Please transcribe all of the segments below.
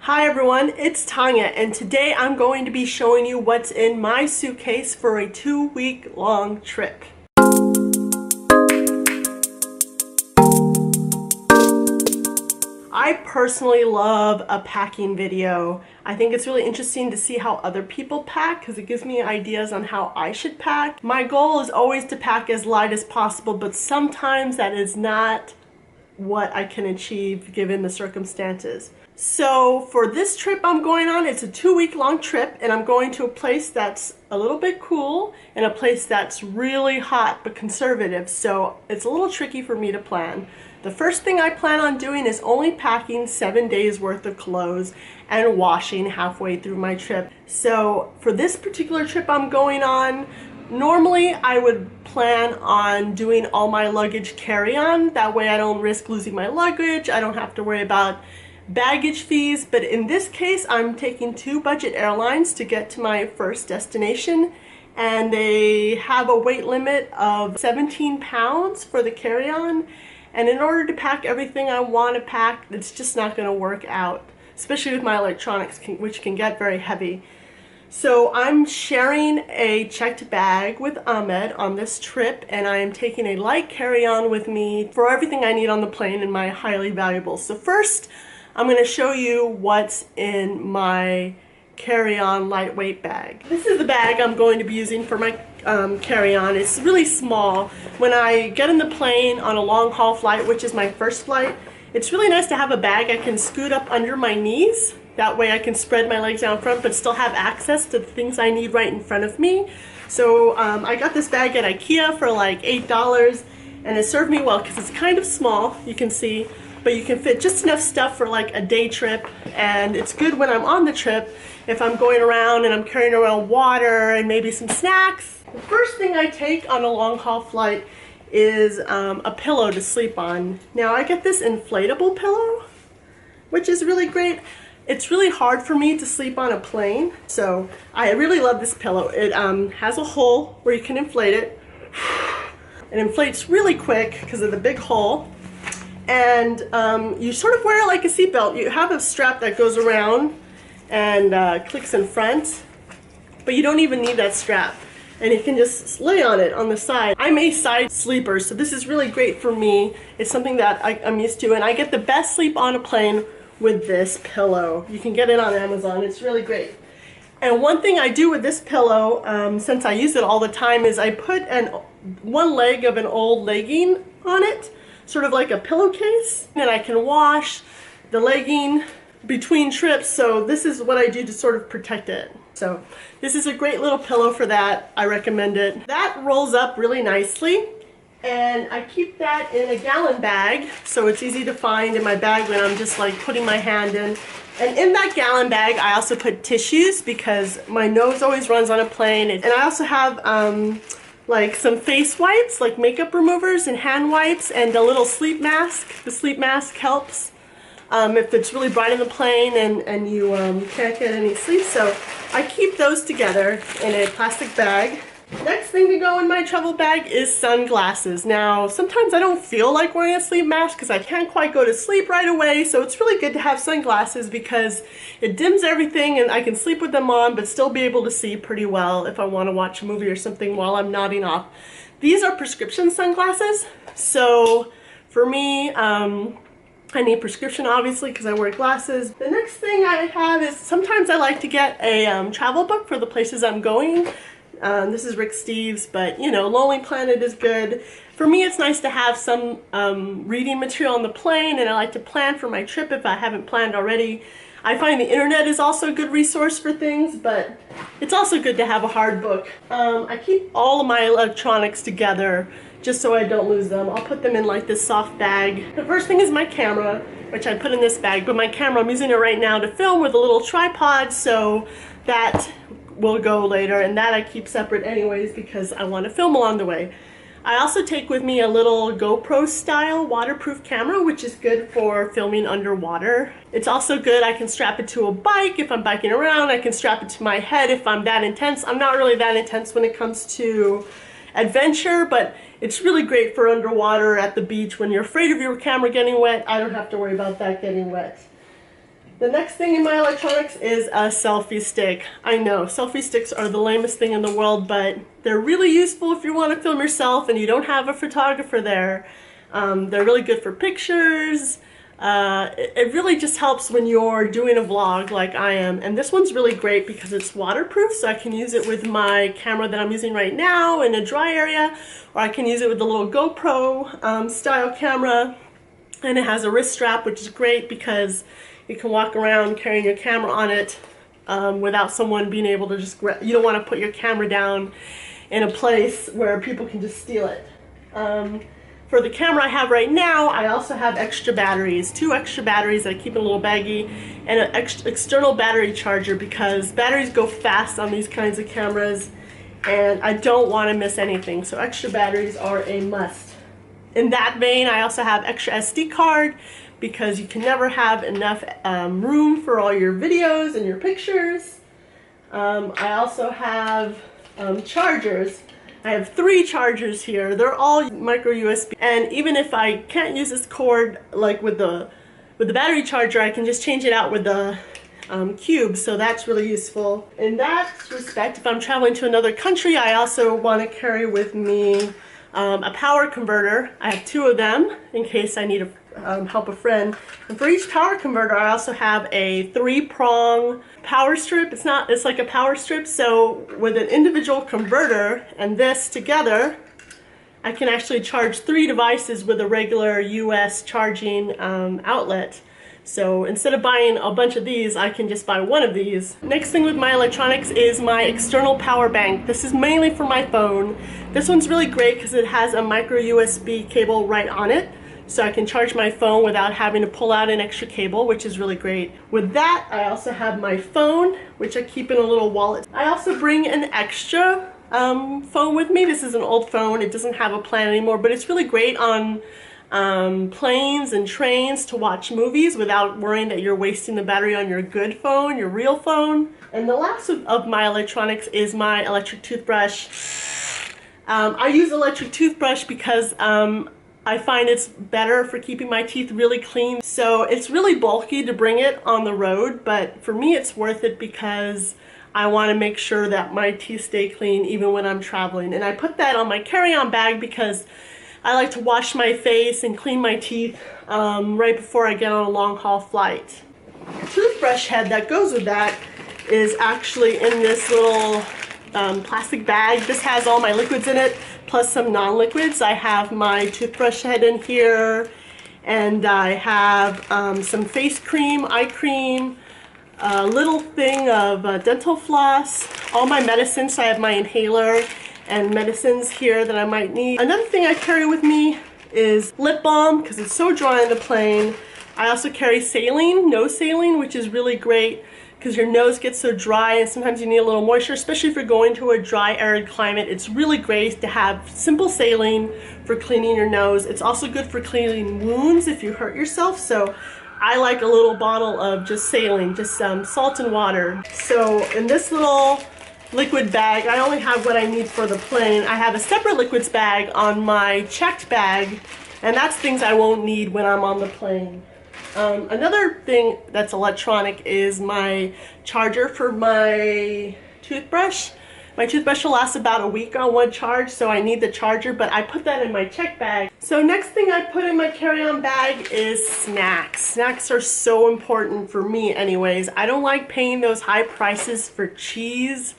Hi everyone, it's Tanya, and today I'm going to be showing you what's in my suitcase for a 2-week long trip. I personally love a packing video. I think it's really interesting to see how other people pack because it gives me ideas on how I should pack. My goal is always to pack as light as possible, but sometimes that is not what I can achieve given the circumstances. So for this trip I'm going on, it's a 2-week long trip, and I'm going to a place that's a little bit cool and a place that's really hot but conservative, so it's a little tricky for me to plan. The first thing I plan on doing is only packing 7 days worth of clothes and washing halfway through my trip. So for this particular trip I'm going on, normally I would plan on doing all my luggage carry-on. That way I don't risk losing my luggage. I don't have to worry about baggage fees. But in this case, I'm taking 2 budget airlines to get to my first destination. And they have a weight limit of 17 pounds for the carry-on. And in order to pack everything I want to pack, it's just not going to work out, especially with my electronics, which can get very heavy. So I'm sharing a checked bag with Ahmed on this trip, and I am taking a light carry-on with me for everything I need on the plane and my highly valuables. So first, I'm going to show you what's in my carry-on lightweight bag. This is the bag I'm going to be using for my carry-on. It's really small. When I get in the plane on a long-haul flight, which is my first flight, it's really nice to have a bag I can scoot up under my knees. That way I can spread my legs out front but still have access to the things I need right in front of me. So I got this bag at IKEA for like $8, and it served me well because it's kind of small, you can see, but you can fit just enough stuff for like a day trip, and it's good when I'm on the trip if I'm going around and I'm carrying around water and maybe some snacks. The first thing I take on a long haul flight is a pillow to sleep on. Now I get this inflatable pillow, which is really great. It's really hard for me to sleep on a plane, so I really love this pillow. It has a hole where you can inflate it. It inflates really quick because of the big hole, and you sort of wear it like a seatbelt. You have a strap that goes around and clicks in front, but you don't even need that strap, and you can just lay on it on the side. I'm a side sleeper, so this is really great for me. It's something that I'm used to, and I get the best sleep on a plane with this pillow. You can get it on Amazon. It's really great. And one thing I do with this pillow, since I use it all the time, is I put one leg of an old legging on it, sort of like a pillowcase, and I can wash the legging between trips. So this is what I do to sort of protect it. So this is a great little pillow for that. I recommend it. That rolls up really nicely, and I keep that in a gallon bag, so it's easy to find in my bag when I'm just like putting my hand in. And in that gallon bag I also put tissues because my nose always runs on a plane, and I also have like some face wipes, like makeup removers and hand wipes, and a little sleep mask. The sleep mask helps if it's really bright in the plane and you can't get any sleep. So I keep those together in a plastic bag. Next thing to go in my travel bag is sunglasses. Now, sometimes I don't feel like wearing a sleep mask because I can't quite go to sleep right away, so it's really good to have sunglasses because it dims everything and I can sleep with them on but still be able to see pretty well if I want to watch a movie or something while I'm nodding off. These are prescription sunglasses, so for me, I need prescription obviously because I wear glasses. The next thing I have is sometimes I like to get a travel book for the places I'm going. This is Rick Steves, but you know, Lonely Planet is good. For me, it's nice to have some reading material on the plane, and I like to plan for my trip if I haven't planned already. I find the internet is also a good resource for things, but it's also good to have a hard book. I keep all of my electronics together just so I don't lose them. I'll put them in like this soft bag. The first thing is my camera, which I put in this bag, but my camera, I'm using it right now to film with a little tripod, so that will go later, and that I keep separate anyways because I want to film along the way. I also take with me a little GoPro style waterproof camera, which is good for filming underwater. It's also good, I can strap it to a bike if I'm biking around. I can strap it to my head if I'm that intense. I'm not really that intense when it comes to adventure, but it's really great for underwater at the beach when you're afraid of your camera getting wet. I don't have to worry about that getting wet. The next thing in my electronics is a selfie stick. I know, selfie sticks are the lamest thing in the world, but they're really useful if you want to film yourself and you don't have a photographer there. They're really good for pictures. It really just helps when you're doing a vlog like I am. And this one's really great because it's waterproof, so I can use it with my camera that I'm using right now in a dry area, or I can use it with the little GoPro style camera. And it has a wrist strap, which is great because you can walk around carrying your camera on it without someone being able to just you don't want to put your camera down in a place where people can just steal it. For the camera I have right now, I also have extra batteries, 2 extra batteries that I keep in a little baggie, and an external battery charger because batteries go fast on these kinds of cameras and I don't want to miss anything, so extra batteries are a must. In that vein, I also have extra SD card because you can never have enough room for all your videos and your pictures. I also have chargers. I have 3 chargers here. They're all micro USB, and even if I can't use this cord like with the battery charger, I can just change it out with the cube, so that's really useful. In that respect, if I'm traveling to another country, I also want to carry with me a power converter. I have 2 of them in case I need to help a friend. And for each power converter, I also have a 3-prong power strip. It's like a power strip, so with an individual converter and this together, I can actually charge 3 devices with a regular US charging outlet. So instead of buying a bunch of these, I can just buy 1 of these. Next thing with my electronics is my external power bank. This is mainly for my phone. This one's really great because it has a micro USB cable right on it. So I can charge my phone without having to pull out an extra cable, which is really great. With that, I also have my phone, which I keep in a little wallet. I also bring an extra phone with me. This is an old phone. It doesn't have a plan anymore, but it's really great on planes and trains to watch movies without worrying that you're wasting the battery on your good phone, your real phone. And the last of my electronics is my electric toothbrush. I use electric toothbrush because I find it's better for keeping my teeth really clean. So it's really bulky to bring it on the road, but for me it's worth it because I want to make sure that my teeth stay clean even when I'm traveling. And I put that on my carry-on bag because I like to wash my face and clean my teeth right before I get on a long-haul flight. The toothbrush head that goes with that is actually in this little plastic bag. This has all my liquids in it, plus some non-liquids. I have my toothbrush head in here, and I have some face cream, eye cream, a little thing of dental floss, all my medicines. So I have my inhaler and medicines here that I might need. Another thing I carry with me is lip balm because it's so dry on the plane. I also carry saline, nose saline, which is really great because your nose gets so dry and sometimes you need a little moisture, especially if you're going to a dry, arid climate. It's really great to have simple saline for cleaning your nose. It's also good for cleaning wounds if you hurt yourself. So I like a little bottle of just saline, just salt and water. So in this little liquid bag, I only have what I need for the plane. I have a separate liquids bag on my checked bag, and that's things I won't need when I'm on the plane. Another thing that's electronic is my charger for my toothbrush. My toothbrush will last about a week on one charge, so I need the charger, but I put that in my check bag. So next thing I put in my carry-on bag is snacks. Snacks are so important for me anyways. I don't like paying those high prices for cheese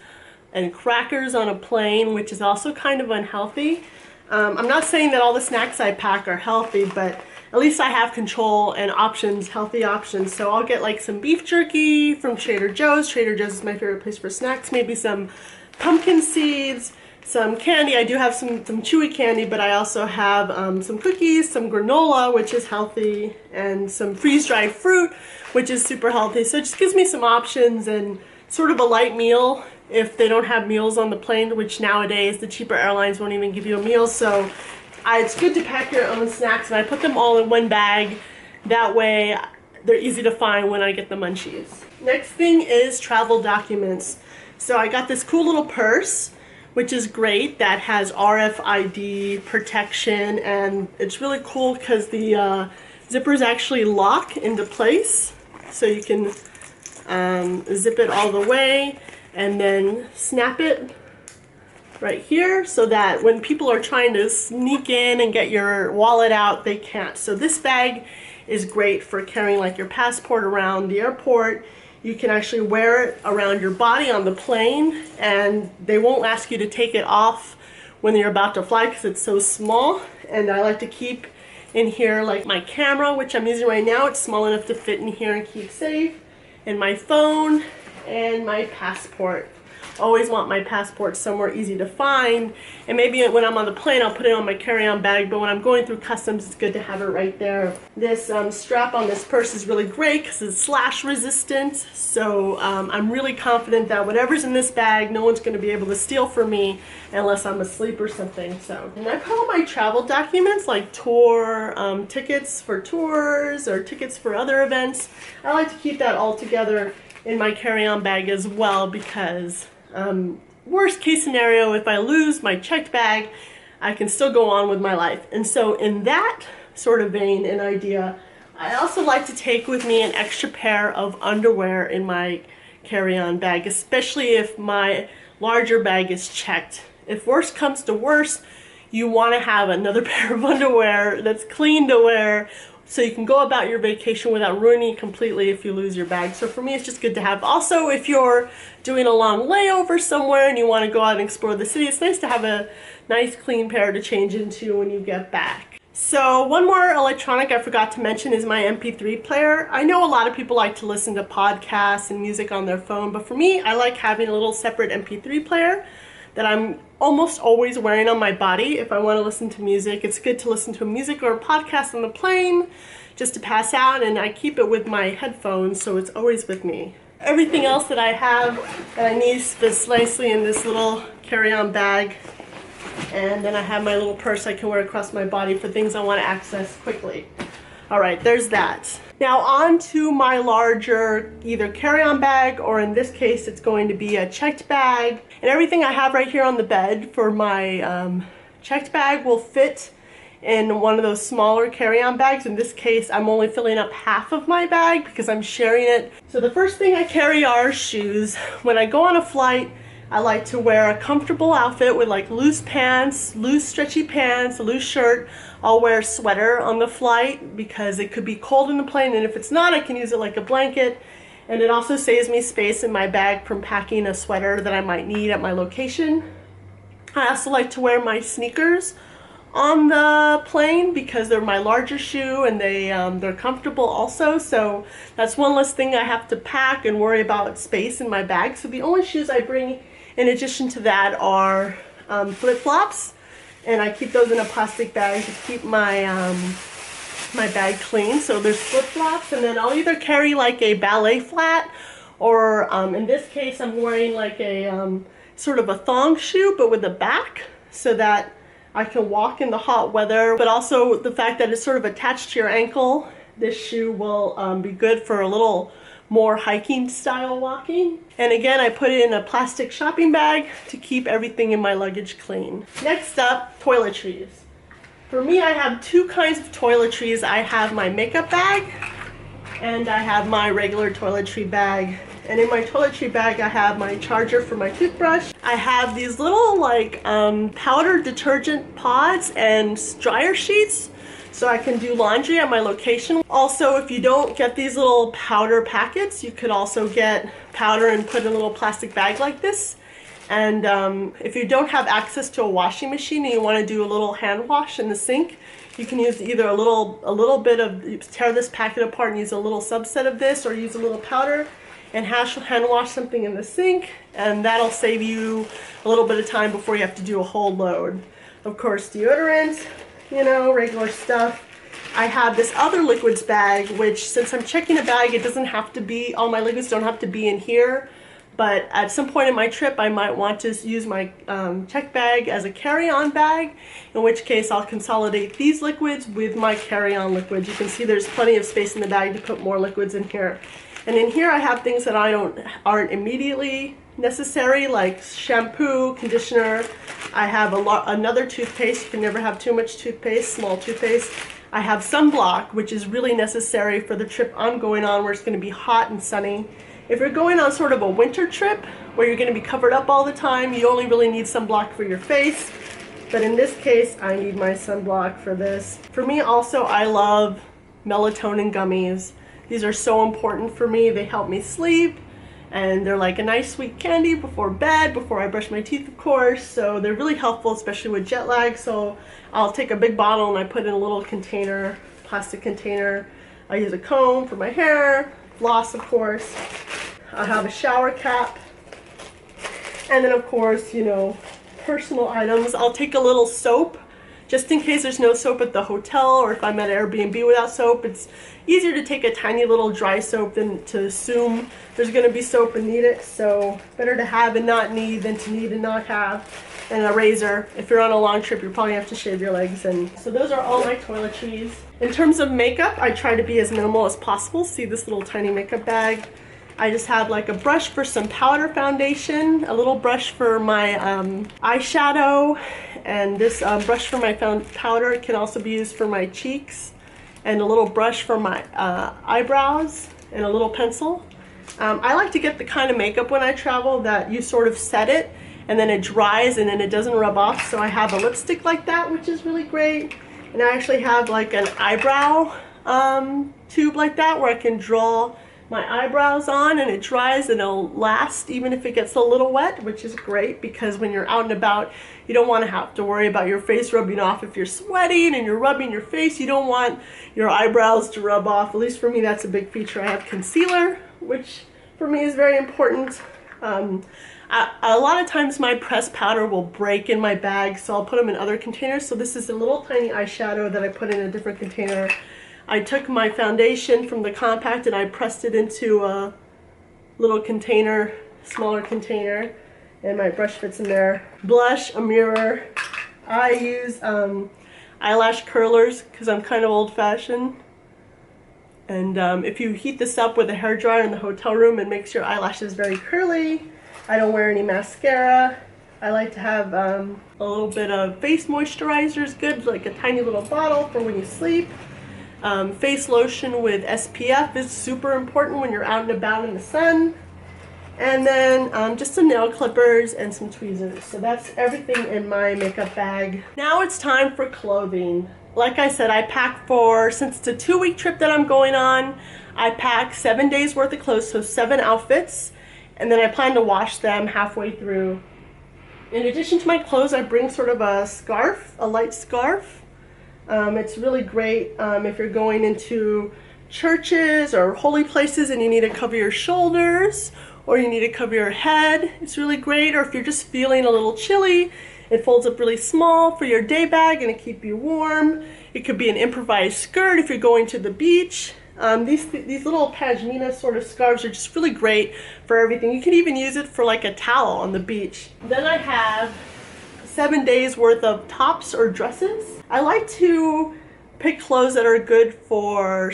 and crackers on a plane, which is also kind of unhealthy. I'm not saying that all the snacks I pack are healthy, but at least I have control and options, healthy options. So I'll get like some beef jerky from Trader Joe's. Trader Joe's is my favorite place for snacks. Maybe some pumpkin seeds, some candy. I do have some chewy candy, but I also have some cookies, some granola, which is healthy, and some freeze-dried fruit, which is super healthy. So it just gives me some options and sort of a light meal if they don't have meals on the plane, which nowadays the cheaper airlines won't even give you a meal. So it's good to pack your own snacks, and I put them all in one bag. That way they're easy to find when I get the munchies. Next thing is travel documents. So I got this cool little purse, which is great, that has RFID protection, and it's really cool because the zippers actually lock into place. So you can zip it all the way and then snap it right here so that when people are trying to sneak in and get your wallet out, they can't. So this bag is great for carrying like your passport around the airport. You can actually wear it around your body on the plane, and they won't ask you to take it off when you're about to fly because it's so small. And I like to keep in here like my camera, which I'm using right now. It's small enough to fit in here and keep safe. And my phone and my passport. Always want my passport somewhere easy to find, and maybe when I'm on the plane I'll put it on my carry-on bag, but when I'm going through customs it's good to have it right there. This strap on this purse is really great because it's slash resistant, so I'm really confident that whatever's in this bag no one's going to be able to steal from me unless I'm asleep or something. So, and I put all my travel documents like tour tickets for tours or tickets for other events. I like to keep that all together in my carry-on bag as well, because worst case scenario, if I lose my checked bag, I can still go on with my life. And so in that sort of vein and idea, I also like to take with me an extra pair of underwear in my carry-on bag, especially if my larger bag is checked. If worst comes to worst, you want to have another pair of underwear that's clean to wear, so you can go about your vacation without ruining it completely if you lose your bag. So for me, it's just good to have. Also, if you're doing a long layover somewhere and you want to go out and explore the city, it's nice to have a nice clean pair to change into when you get back. So one more electronic I forgot to mention is my MP3 player. I know a lot of people like to listen to podcasts and music on their phone, but for me, I like having a little separate MP3 player that I'm almost always wearing on my body if I want to listen to music. It's good to listen to music or a podcast on the plane just to pass out, and I keep it with my headphones, so it's always with me. Everything else that I have that I need fits nicely in this little carry-on bag, and then I have my little purse I can wear across my body for things I want to access quickly. All right, there's that. Now on to my larger either carry-on bag, or in this case it's going to be a checked bag. And everything I have right here on the bed for my checked bag will fit in one of those smaller carry-on bags. In this case, I'm only filling up half of my bag because I'm sharing it. So the first thing I carry are shoes. When I go on a flight, I like to wear a comfortable outfit with like loose pants, loose stretchy pants, a loose shirt. I'll wear a sweater on the flight because it could be cold in the plane, and if it's not, I can use it like a blanket. And it also saves me space in my bag from packing a sweater that I might need at my location. I also like to wear my sneakers on the plane because they're my larger shoe, and they're comfortable also. So that's one less thing I have to pack and worry about space in my bag. So the only shoes I bring in addition to that are flip-flops, and I keep those in a plastic bag to keep my my bag clean. So there's flip-flops, and then I'll either carry like a ballet flat, or in this case I'm wearing like a sort of a thong shoe but with a back, so that I can walk in the hot weather, but also the fact that it's sort of attached to your ankle. This shoe will be good for a little more hiking style walking. And again, I put it in a plastic shopping bag to keep everything in my luggage clean. Next up, toiletries. For me, I have two kinds of toiletries. I have my makeup bag and I have my regular toiletry bag. And in my toiletry bag, I have my charger for my toothbrush. I have these little like powder detergent pods and dryer sheets, so I can do laundry at my location. Also, if you don't get these little powder packets, you could also get powder and put in a little plastic bag like this. And if you don't have access to a washing machine and you want to do a little hand wash in the sink, you can use either a little bit of, tear this packet apart and use a little subset of this, or use a little powder and hand wash something in the sink, and that'll save you a little bit of time before you have to do a whole load. Of course, deodorant, you know, regular stuff. I have this other liquids bag, which since I'm checking a bag, it doesn't have to be, all my liquids don't have to be in here. But at some point in my trip, I might want to use my check bag as a carry-on bag, in which case I'll consolidate these liquids with my carry-on liquids. You can see there's plenty of space in the bag to put more liquids in here. And in here I have things that aren't immediately necessary, like shampoo, conditioner. I have another toothpaste. You can never have too much toothpaste, small toothpaste. I have sunblock, which is really necessary for the trip I'm going on where it's going to be hot and sunny. If you're going on sort of a winter trip where you're going to be covered up all the time, you only really need sunblock for your face. But in this case, I need my sunblock for this. For me also, I love melatonin gummies. These are so important for me. They help me sleep, and they're like a nice sweet candy before bed, before I brush my teeth, of course. So they're really helpful, especially with jet lag. So I'll take a big bottle and I put in a little container, plastic container. I use a comb for my hair, floss, of course. I have a shower cap. And then, of course, you know, personal items. I'll take a little soap just in case there's no soap at the hotel, or if I'm at Airbnb without soap. It's easier to take a tiny little dry soap than to assume there's going to be soap and need it. So better to have and not need than to need and not have. And a razor. If you're on a long trip, you probably have to shave your legs. And so those are all my toiletries. In terms of makeup, I try to be as minimal as possible. See this little tiny makeup bag? I just have like a brush for some powder foundation, a little brush for my eyeshadow, and this brush for my powder. It can also be used for my cheeks, and a little brush for my eyebrows, and a little pencil. I like to get the kind of makeup when I travel that you sort of set it and then it dries and then it doesn't rub off. So I have a lipstick like that, which is really great. And I actually have like an eyebrow tube like that where I can draw my eyebrows on, and it dries and it'll last even if it gets a little wet, which is great because when you're out and about, you don't want to have to worry about your face rubbing off. If you're sweating and you're rubbing your face, you don't want your eyebrows to rub off. At least for me, that's a big feature. I have concealer, which for me is very important. A lot of times my pressed powder will break in my bag, so I'll put them in other containers. So this is a little tiny eyeshadow that I put in a different container. I took my foundation from the compact and I pressed it into a little container, smaller container, and my brush fits in there. Blush, a mirror. I use eyelash curlers because I'm kind of old-fashioned. And if you heat this up with a hairdryer in the hotel room, it makes your eyelashes very curly. I don't wear any mascara. I like to have a little bit of face moisturizer is good, like a tiny little bottle for when you sleep. Face lotion with SPF is super important when you're out and about in the sun. And then just some nail clippers and some tweezers. So that's everything in my makeup bag. Now it's time for clothing. Like I said, I pack since it's a 2-week trip that I'm going on, I pack 7 days worth of clothes, so 7 outfits. And then I plan to wash them halfway through. In addition to my clothes, I bring sort of a scarf, a light scarf. It's really great if you're going into churches or holy places and you need to cover your shoulders or you need to cover your head. It's really great. Or if you're just feeling a little chilly, it folds up really small for your day bag and it keeps you warm. It could be an improvised skirt if you're going to the beach. These little pashmina sort of scarves are just really great for everything. You can even use it for like a towel on the beach. Then I have 7 days worth of tops or dresses. I like to pick clothes that are good for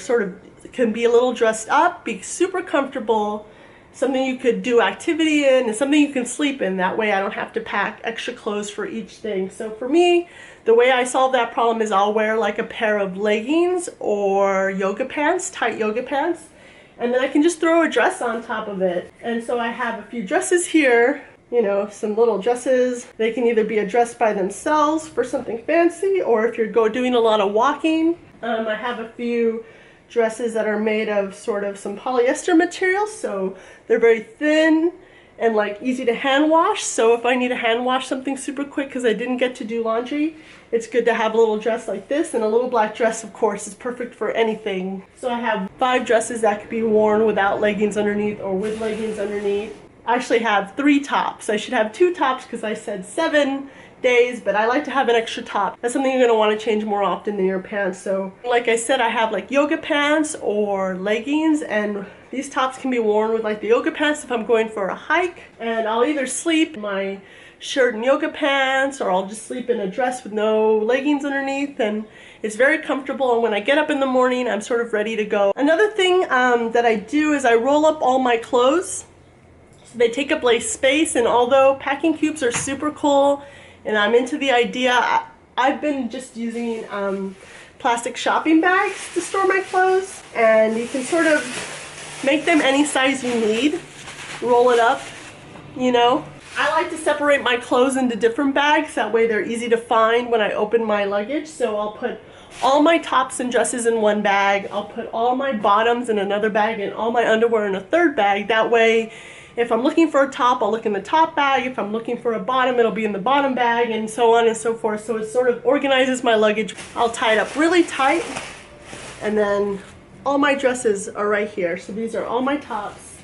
can be a little dressed up, be super comfortable, something you could do activity in, and something you can sleep in. That way I don't have to pack extra clothes for each thing. So for me, the way I solve that problem is I'll wear like a pair of leggings or yoga pants, tight yoga pants, and then I can just throw a dress on top of it. And so I have a few dresses here, you know, some little dresses. They can either be a dress by themselves for something fancy, or if you're doing a lot of walking. I have a few dresses that are made of sort of some polyester material, so they're very thin and like easy to hand wash. So if I need to hand wash something super quick because I didn't get to do laundry, it's good to have a little dress like this. And a little black dress, of course, is perfect for anything. So I have 5 dresses that could be worn without leggings underneath or with leggings underneath. I actually have 3 tops. I should have 2 tops because I said 7 days, but I like to have an extra top. That's something you're going to want to change more often than your pants. So like I said, I have like yoga pants or leggings, and these tops can be worn with like the yoga pants if I'm going for a hike. And I'll either sleep in my shirt and yoga pants, or I'll just sleep in a dress with no leggings underneath, and it's very comfortable. And when I get up in the morning, I'm sort of ready to go. Another thing that I do is I roll up all my clothes. So they take up less space, and although packing cubes are super cool and I'm into the idea, I've been just using plastic shopping bags to store my clothes, and you can sort of make them any size you need. Roll it up, you know. I like to separate my clothes into different bags, that way they're easy to find when I open my luggage. So I'll put all my tops and dresses in one bag, I'll put all my bottoms in another bag, and all my underwear in a third bag. That way, if I'm looking for a top, I'll look in the top bag. If I'm looking for a bottom, it'll be in the bottom bag, and so on and so forth. So it sort of organizes my luggage. I'll tie it up really tight, and then all my dresses are right here. So these are all my tops.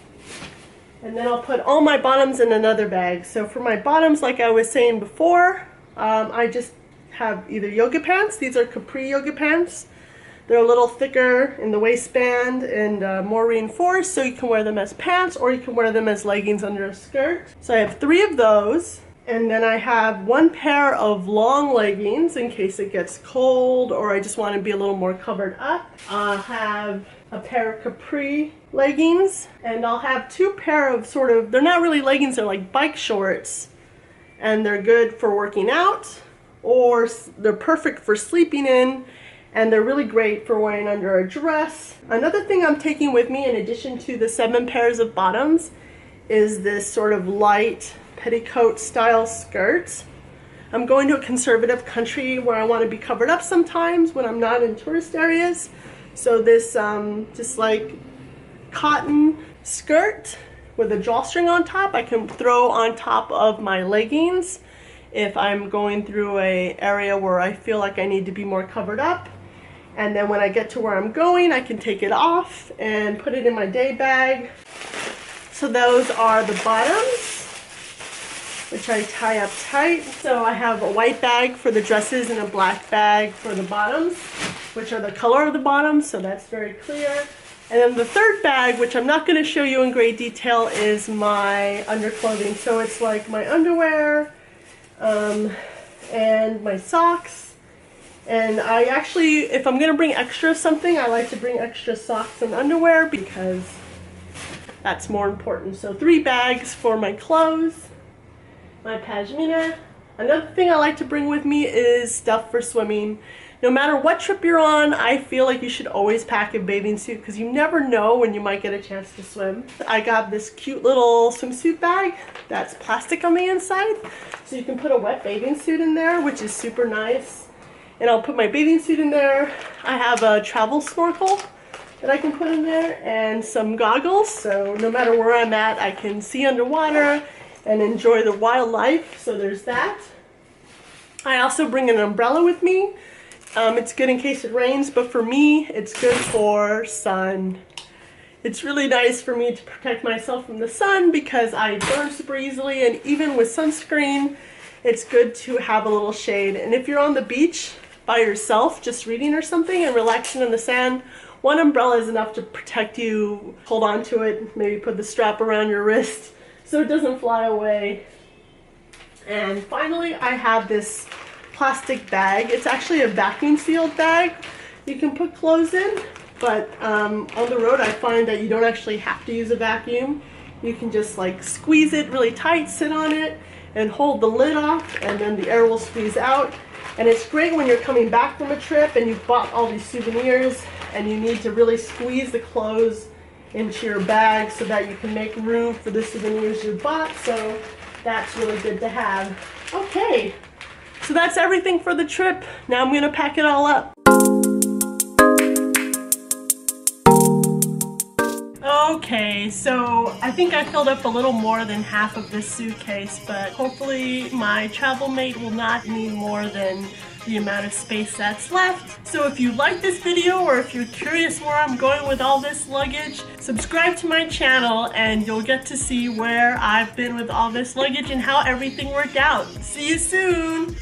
And then I'll put all my bottoms in another bag. So for my bottoms, like I was saying before, I just have either yoga pants. These are Capri yoga pants. They're a little thicker in the waistband and more reinforced, so you can wear them as pants or you can wear them as leggings under a skirt. So I have 3 of those. And then I have 1 pair of long leggings in case it gets cold or I just want to be a little more covered up. I'll have a pair of Capri leggings, and I'll have 2 pair of sort of, they're not really leggings, they're like bike shorts, and they're good for working out, or they're perfect for sleeping in, and they're really great for wearing under a dress. Another thing I'm taking with me in addition to the 7 pairs of bottoms is this sort of light petticoat style skirt. I'm going to a conservative country where I want to be covered up sometimes when I'm not in tourist areas. So this just like cotton skirt with a drawstring on top, I can throw on top of my leggings if I'm going through an area where I feel like I need to be more covered up. And then when I get to where I'm going, I can take it off and put it in my day bag. So those are the bottoms, which I tie up tight. So I have a white bag for the dresses and a black bag for the bottoms, which are the color of the bottoms, so that's very clear. And then the third bag, which I'm not going to show you in great detail, is my underclothing. So it's like my underwear and my socks. And I actually, if I'm going to bring extra something, I like to bring extra socks and underwear because that's more important. So 3 bags for my clothes, my pashmina. Another thing I like to bring with me is stuff for swimming. No matter what trip you're on, I feel like you should always pack a bathing suit because you never know when you might get a chance to swim. I got this cute little swimsuit bag that's plastic on the inside, so you can put a wet bathing suit in there, which is super nice. And I'll put my bathing suit in there. I have a travel snorkel that I can put in there and some goggles, so no matter where I'm at, I can see underwater and enjoy the wildlife, so there's that. I also bring an umbrella with me. It's good in case it rains, but for me, it's good for sun. It's really nice for me to protect myself from the sun because I burn super easily, and even with sunscreen, it's good to have a little shade. And if you're on the beach by yourself, just reading or something and relaxing in the sand, 1 umbrella is enough to protect you. Hold on to it, maybe put the strap around your wrist so it doesn't fly away. And finally, I have this plastic bag. It's actually a vacuum sealed bag you can put clothes in, but on the road I find that you don't actually have to use a vacuum. You can just like squeeze it really tight, sit on it, and hold the lid off, and then the air will squeeze out. And it's great when you're coming back from a trip and you've bought all these souvenirs and you need to really squeeze the clothes into your bag so that you can make room for the souvenirs you bought. So that's really good to have. Okay. So that's everything for the trip. Now I'm going to pack it all up. Okay, so I think I filled up a little more than half of this suitcase, but hopefully my travel mate will not need more than the amount of space that's left. So if you like this video or if you're curious where I'm going with all this luggage, subscribe to my channel and you'll get to see where I've been with all this luggage and how everything worked out. See you soon!